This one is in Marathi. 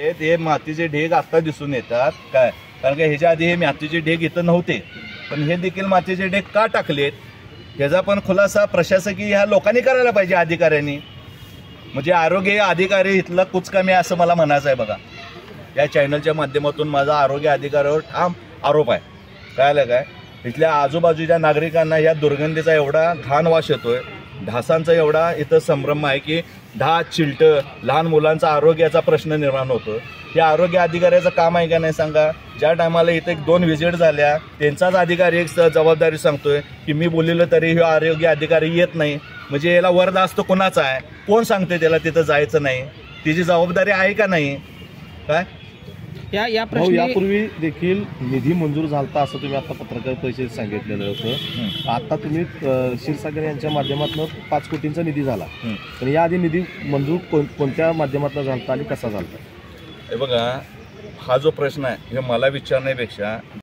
हे मातीचे ढेग आता दिसून येतात काय, कारण का ह्याच्या आधी हे मातीचे ढेग इथं नव्हते, पण हे देखील मातीचे ढेग का टाकलेत ह्याचा पण खुलासा प्रशासकीय ह्या लोकांनी करायला पाहिजे, अधिकाऱ्यांनी. म्हणजे आरोग्य अधिकारी इथला कुचकामी असं मला म्हणायचं आहे. बघा, या चॅनलच्या माध्यमातून माझा आरोग्य अधिकाऱ्यावर ठाम आरोप आहे. कळलं काय, इथल्या आजूबाजूच्या नागरिकांना या दुर्गंधीचा एवढा घाण वास येतोय, ढासांचा एवढा इथं संभ्रम आहे की ढास, चिलटं, लहान मुलांचा आरोग्याचा प्रश्न निर्माण होतो. या आरोग्य अधिकाऱ्याचं काम आहे का नाही सांगा. ज्या टायमाला इथे 2 व्हिजिट झाल्या त्यांचाच अधिकारी एक जबाबदारी सांगतोय की मी बोललेलं तरी हे आरोग्य अधिकारी येत नाही. म्हणजे याला वरदास्त कोणाचा आहे, कोण सांगते त्याला तिथं जायचं नाही, तिची जबाबदारी आहे का नाही काय. यापूर्वी देखील निधी मंजूर झाला असं तुम्ही आता पत्रकार परिषदेत सांगितलेलं होतं. आता तुम्ही क्षीरसागर यांच्या माध्यमातून 5 कोटींचा निधी झाला, पण याआधी निधी मंजूर कोणत्या माध्यमातून झाला आणि कसा झाला. हे बघा, हा जो प्रश्न आहे हे मला विचारण्यापेक्षा